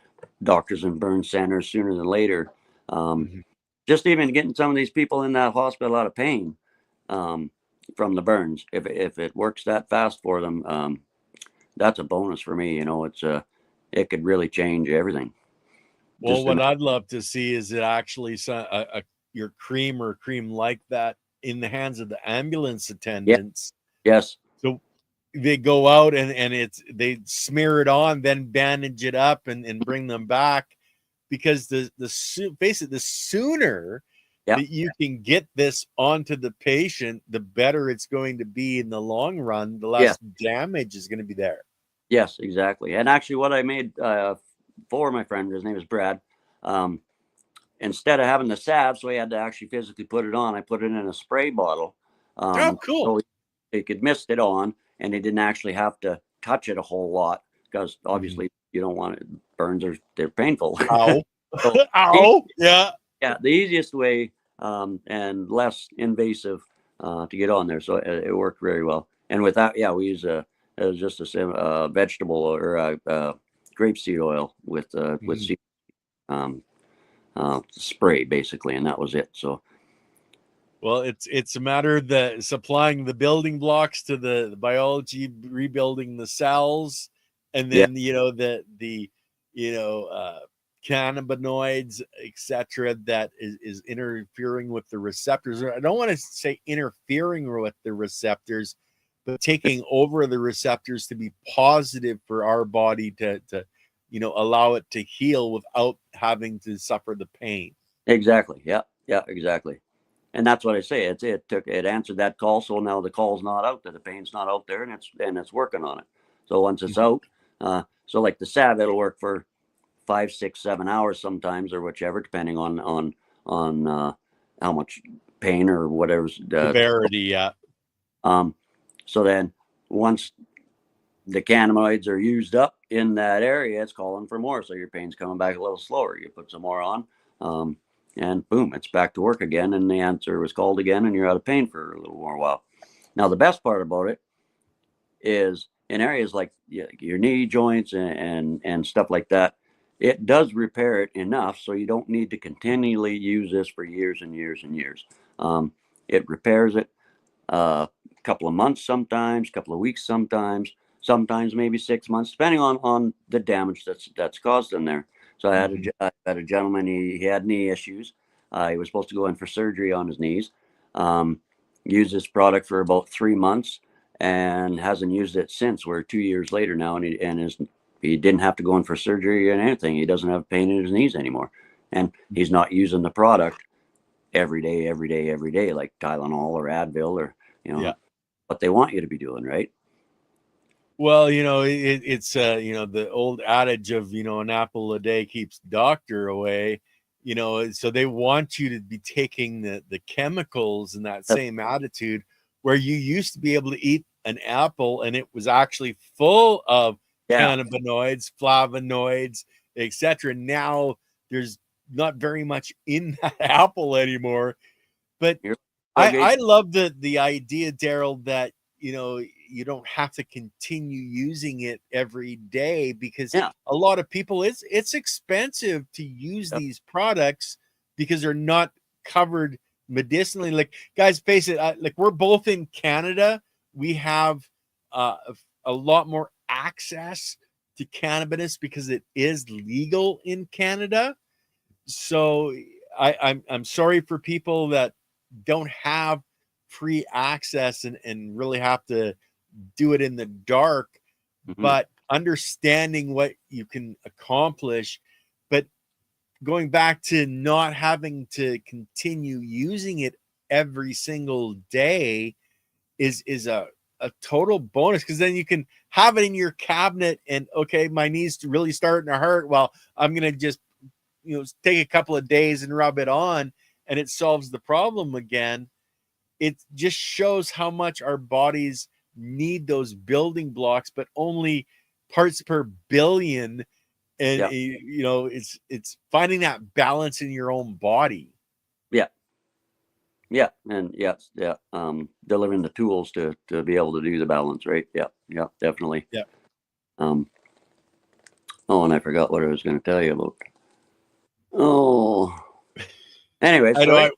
doctors and burn centers sooner than later. Mhm. Just even getting some of these people in that hospital out of pain, from the burns. If it works that fast for them, that's a bonus for me. It could really change everything. Well, Just what I'd love to see is it actually your cream or cream like that in the hands of the ambulance yeah, attendants. yes, So they go out and they smear it on, then bandage it up and bring them back, because face it, the sooner yeah, that you can get this onto the patient, the better it's going to be in the long run. The yeah, less damage is going to be there. yes, exactly. And actually, what I made for my friend, his name is Brad. Um, Instead of having the salve, so he had to actually physically put it on. I put it in a spray bottle, Oh, cool. so he could mist it on, and he didn't actually have to touch it a whole lot because Mhm. obviously you don't want it. Burns they're painful. Ow. So Ow. Yeah. yeah, the easiest way, and less invasive, to get on there. So it worked very well. And with that, yeah, we use it was just a vegetable or grapeseed oil with Mhm. seed, um, spray basically, and that was it. So Well, it's a matter of the supplying the building blocks to the biology, rebuilding the cells, and yeah, then the you know uh, cannabinoids, etc., that is interfering with the receptors. I don't want to say interfering with the receptors, but taking over the receptors to be positive for our body to allow it to heal without having to suffer the pain. exactly. Yeah, yeah, exactly. And that's what I say. It answered that call. So now the call's not out there. The pain's not out there, and it's working on it. So once it's Mhm. out, so like the salve, it'll work for 5, 6, 7 hours sometimes, or whichever, depending on how much pain or whatever's. Severity, yeah. Um, so then once the cannabinoids are used up in that area, it's calling for more. So your pain's coming back a little slower. You put some more on, um, and boom, it's back to work again. And the answer was called again, and you're out of pain for a little more while. Now, the best part about it is in areas like your knee joints and stuff like that, it does repair it enough so you don't need to continually use this for years and years and years. It repairs it a couple of months sometimes, couple of weeks sometimes maybe 6 months, depending on the damage that's caused in there. So Mhm. I had a gentleman, he had knee issues. He was supposed to go in for surgery on his knees. Um, Used this product for about 3 months and hasn't used it since. We're 2 years later now, and he didn't have to go in for surgery or anything. He doesn't have pain in his knees anymore, and he's not using the product every day, like Tylenol or Advil or Yeah. what they want you to be doing, right? Well, it's the old adage of an apple a day keeps doctor away. So they want you to be taking the chemicals and that Yep. same attitude, where you used to be able to eat an apple and it was actually full of Yeah, cannabinoids, flavonoids, etc. Now there's not very much in that apple anymore. But you're I tailgate. love the idea, Daryl, that you don't have to continue using it every day, because Yeah, a lot of people, it's expensive to use yep, these products because they're not covered medicinally. Like, guys, face it, like, we're both in Canada. We have a lot more access to cannabis because it is legal in Canada. So I'm sorry for people that don't have free access and really have to do it in the dark, hmm, but understanding what you can accomplish. But going back to not having to continue using it every single day is a a total bonus, because then you can have it in your cabinet and, okay, my knees really starting to hurt. Well, I'm going to just, take a couple of days and rub it on, and it solves the problem again. It just shows how much our bodies need those building blocks, but only parts per billion. And Yeah. it's finding that balance in your own body. Yeah. Yeah. And delivering the tools to be able to do the balance, right? Yeah. Yeah, definitely. Yeah. And I forgot what I was going to tell you about. Oh, anyway, I so know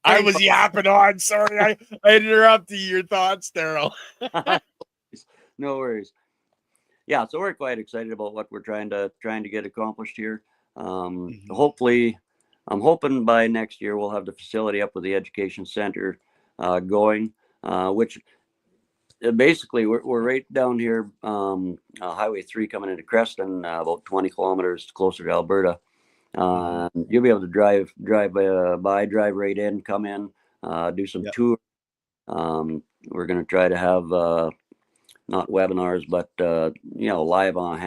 I was yapping on. Sorry, I interrupted your thoughts, Darrell. No worries. Yeah, so we're quite excited about what we're trying to get accomplished here. Hopefully, I'm hoping by next year we'll have the facility up with the education center going, which basically we're right down here, Highway 3 coming into Creston, about 20 kilometers closer to Alberta. You'll be able to drive right in, come in, do some tours. We're going to try to have not webinars, but live on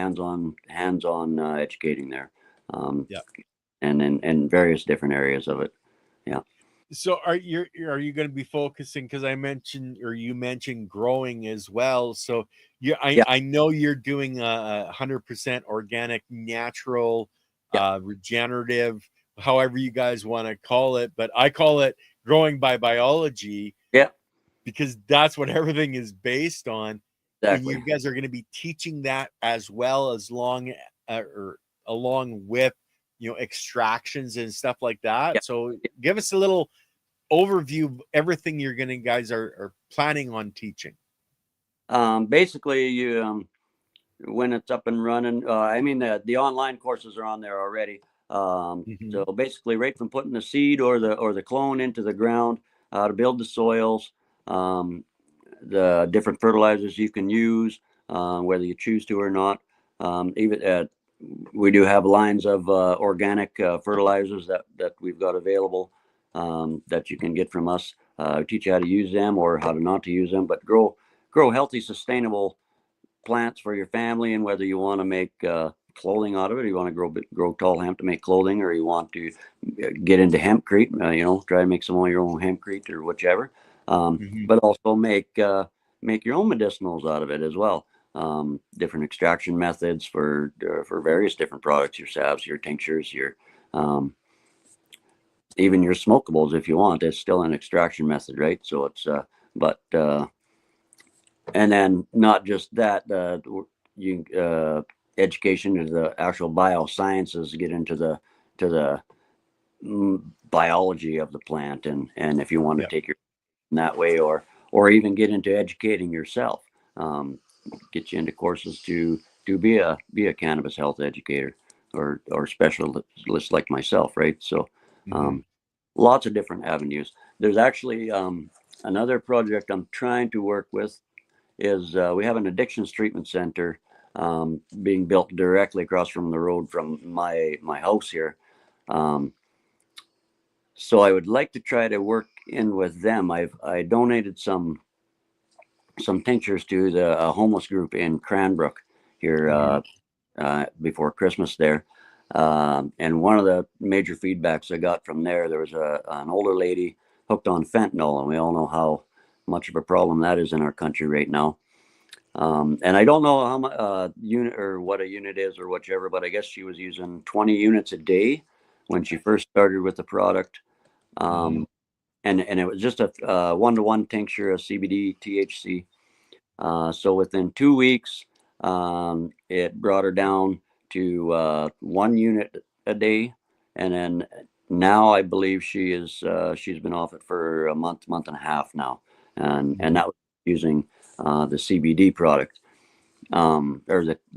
hands-on educating there, and in various different areas of it. Yeah. So are you going to be focusing, because you mentioned growing as well? So I know you're doing 100% organic, natural, regenerative, however you guys want to call it, but I call it growing by biology. Yeah. Because that's what everything is based on. Exactly. And you guys are going to be teaching that as well, as long or along with extractions and stuff like that. So give us a little overview of everything guys are planning on teaching. Basically, you when it's up and running, the online courses are on there already. So basically, right from putting the seed or the clone into the ground, how to build the soils, the different fertilizers you can use, whether you choose to or not. Even we do have lines of organic fertilizers that we've got available, that you can get from us. Teach you how to use them or how to not to use them, but grow healthy, sustainable plants for your family. And whether you want to make clothing out of it, or you want to grow tall hemp to make clothing, or you want to get into hempcrete, try to make some of your own hempcrete or whichever. But also make your own medicinals out of it as well. Different extraction methods for various different products, your salves, your tinctures, your even your smokables, if you want. It's still an extraction method, right? So it's and then not just that, education into the actual biosciences, get into the biology of the plant, and if you want to take your that way, or even get into educating yourself, get you into courses to be a cannabis health educator or specialist like myself, right? So lots of different avenues. There's actually another project I'm trying to work with is we have an addictions treatment center being built directly across from the road from my house here. So I would like to try to work in with them. I donated some tinctures to the homeless group in Cranbrook here before Christmas there. And one of the major feedbacks I got from there was an older lady hooked on fentanyl, and we all know how much of a problem that is in our country right now. And I don't know how much unit or what a unit is or whichever, but I guess she was using 20 units a day when she first started with the product. And it was just a 1-to-1 tincture of CBD, THC. So within 2 weeks, it brought her down to 1 unit a day, and then now I believe she's been off it for a month and a half now, and that was using the CBD product, or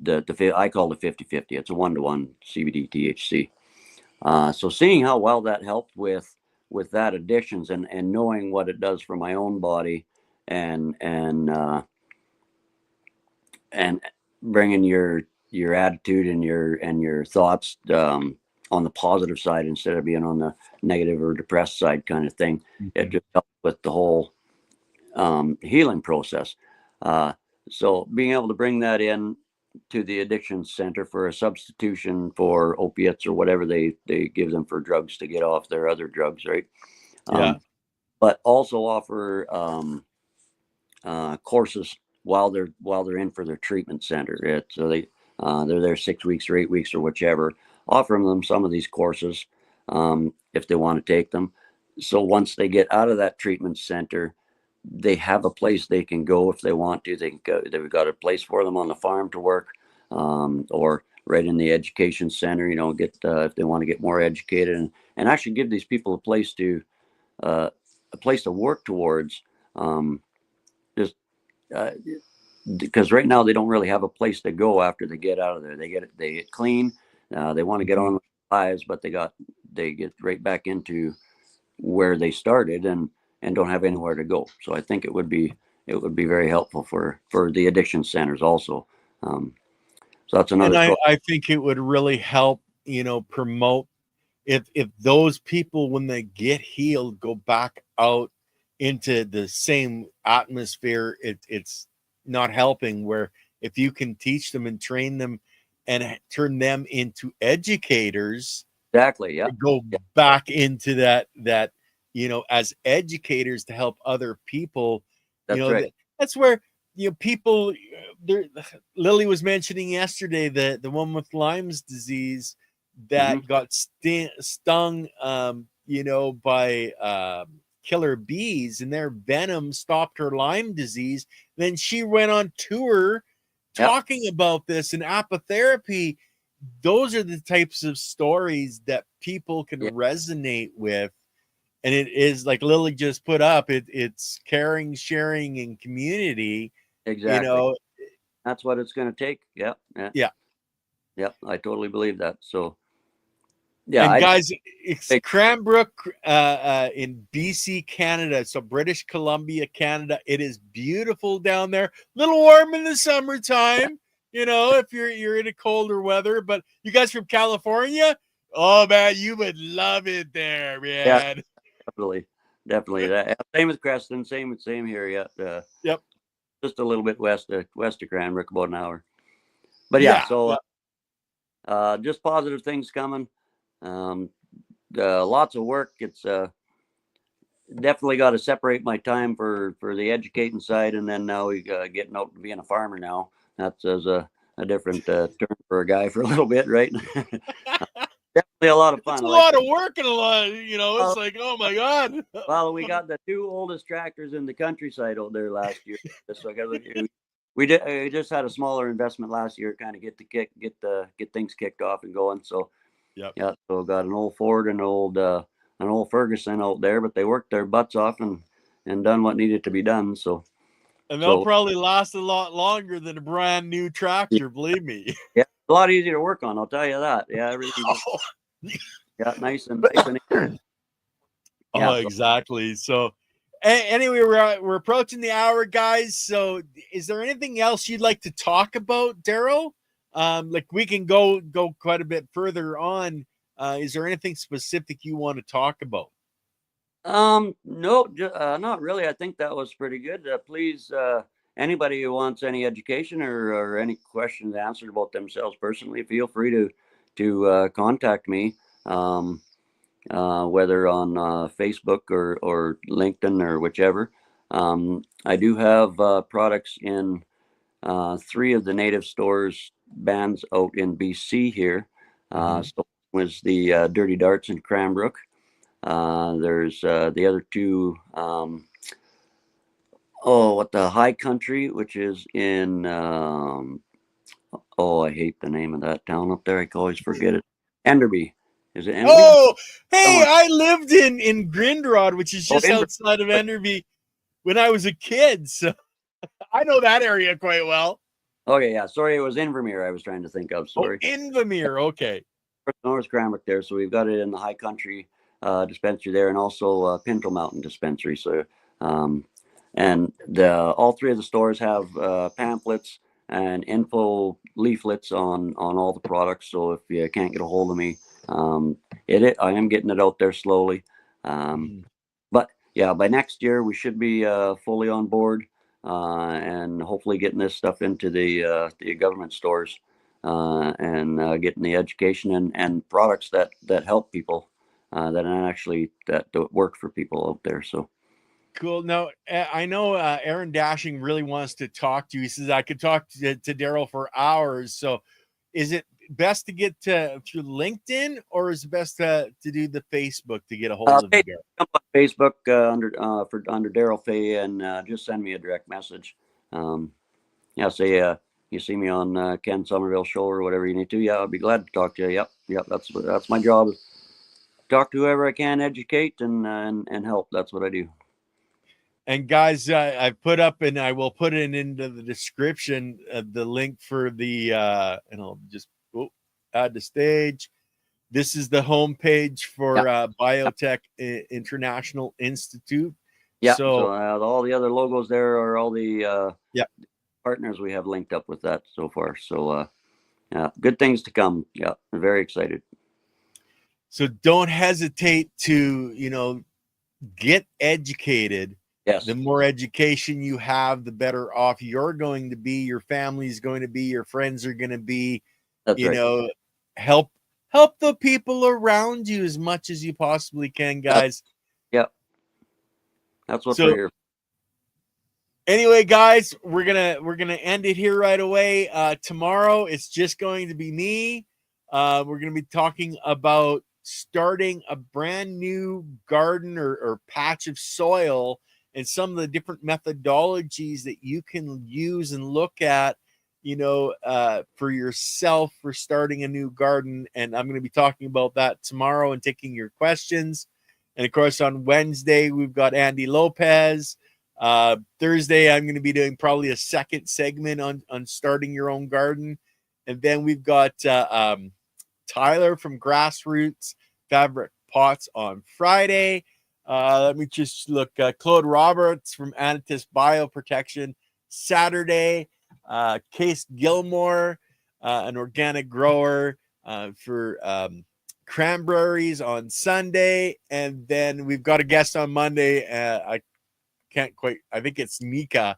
the I call it 50-50. It's a 1-to-1 CBD THC. So seeing how well that helped with that addictions, and knowing what it does for my own body, and bringing your attitude and your thoughts on the positive side instead of being on the negative or depressed side kind of thing. It just helps with the whole healing process. So being able to bring that in to the addiction center for a substitution for opiates or whatever they give them for drugs to get off their other drugs, right? Yeah. But also offer courses while they're in for their treatment center. So they're there 6 weeks or 8 weeks or whichever, offering them some of these courses if they want to take them. So once they get out of that treatment center, they have a place they can go if they want to. They can go. They've got a place for them on the farm to work, or right in the education center. Get if they want to get more educated and actually give these people uh, a place to work towards. Just because right now they don't really have a place to go after they get out of there. They get clean. They want to get on with their lives, but they get right back into where they started and don't have anywhere to go. So I think it would be very helpful for the addiction centers also. So that's And another. I think it would really help, promote if those people, when they get healed, go back out into the same atmosphere, it's not helping. Where if you can teach them and train them and turn them into educators, Exactly. Yeah. go back into that as educators to help other people. That's right. That's where people there. Lily was mentioning yesterday the one with Lyme's disease that got stung by killer bees, and their venom stopped her Lyme disease. Then she went on tour talking about this and apitherapy. Those are the types of stories that people can resonate with. And it is like Lily just put up, it's caring, sharing, and community. Exactly. That's what it's going to take. Yeah. I totally believe that. So yeah. And guys, it's Cranbrook in BC, Canada. So British Columbia, Canada. It is beautiful down there. A little warm in the summertime, if you're in a colder weather. But you guys from California, oh man, you would love it there, man. Yeah, definitely. Same as Creston, same here. Yeah. Yep. Just a little bit west of Cranbrook, about an hour. But so just positive things coming. Lots of work. It's definitely got to separate my time for the educating side, and then now we getting out and being a farmer now. That's a different turn for a guy for a little bit, right? Definitely a lot of fun. It's a lot of work and a lot, it's like, oh my God. Well, we got the 2 oldest tractors in the countryside out there last year. So we just had a smaller investment last year, kind of get things kicked off and going. So so got an old Ford and an old Ferguson out there, but they worked their butts off and done what needed to be done. So and they'll probably last a lot longer than a brand new tractor, believe me. Yeah, a lot easier to work on, I'll tell you that. Yeah, everything. Nice and oh, exactly. So anyway, we're approaching the hour, guys. So is there anything else you'd like to talk about, Darrell? Like we can go quite a bit further on. Is there anything specific you want to talk about? No, not really. I think that was pretty good. Please, anybody who wants any education or any questions answered about themselves personally, feel free to contact me. Whether on Facebook or LinkedIn or whichever. I do have products in 3 of the native stores bands out in BC here. So was the Dirty Darts in Cranbrook. There's the other 2. The High Country, which is in I hate the name of that town up there. I can always forget it. Enderby. Is it Enderby? Oh, hey, I lived in Grindrod, which is just outside of Enderby, when I was a kid. So I know that area quite well. Okay, yeah. Sorry, it was Invermere I was trying to think of. Sorry. Invermere, okay. North Cranbrook there. So we've got it in the High Country dispensary there, and also Pinto Mountain dispensary. So and all 3 of the stores have pamphlets and info leaflets on all the products. So if you can't get a hold of me, I am getting it out there slowly. But yeah, by next year we should be fully on board. and hopefully getting this stuff into the government stores, and getting the education and products that help people, that work for people out there. So. Cool. Now, I know Aaron Dashing really wants to talk to you. He says I could talk to Darrell for hours. So, is it best to get through LinkedIn, or is it best to do the Facebook to get a hold of you? Jump on Facebook under Darrell Fay, and just send me a direct message. Say you see me on Ken Somerville show or whatever you need to. Yeah, I'll be glad to talk to you. Yep. That's my job. Talk to whoever I can, educate and help. That's what I do. And guys, I've put up, and I will put it into the description, the link for the, and I'll just add the stage. This is the homepage for Biotech International Institute. Yeah. So all the other logos there are all the partners we have linked up with that so far. So good things to come. Yeah, I'm very excited. So don't hesitate to, get educated. Yes. The more education you have, the better off you're going to be. Your family's going to be. Your friends are going to be. That's right. Help the people around you as much as you possibly can, guys. Yep. That's what we're here. Anyway, guys, we're gonna end it here right away. Tomorrow it's just going to be me. We're gonna be talking about starting a brand new garden or patch of soil, and some of the different methodologies that you can use and look at, for yourself for starting a new garden. And I'm going to be talking about that tomorrow and taking your questions. And of course, on Wednesday, we've got Andy Lopez. Thursday, I'm going to be doing probably a second segment on starting your own garden. And then we've got Tyler from Grassroots Fabric Pots on Friday. Let me just look. Claude Roberts from Anitis Bioprotection Saturday. Case Gilmore, an organic grower for cranberries on Sunday. And then we've got a guest on Monday. I think it's Nika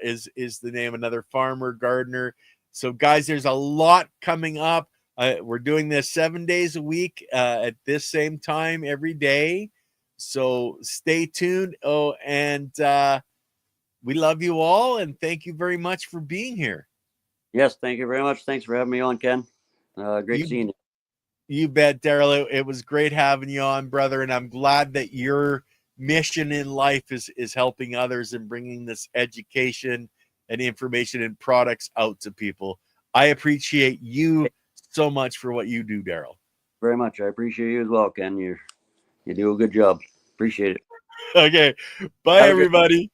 is the name, another farmer gardener. So guys, there's a lot coming up. We're doing this 7 days a week at this same time every day. So stay tuned. Oh, and we love you all, and thank you very much for being here. Yes, thank you very much. Thanks for having me on, Ken. Great seeing you. You bet, Darrell. It was great having you on, brother, and I'm glad that your mission in life is helping others and bringing this education and information and products out to people. I appreciate you so much for what you do, Darrell. Very much. I appreciate you as well, Ken. You do a good job. Appreciate it. Okay. Bye, everybody.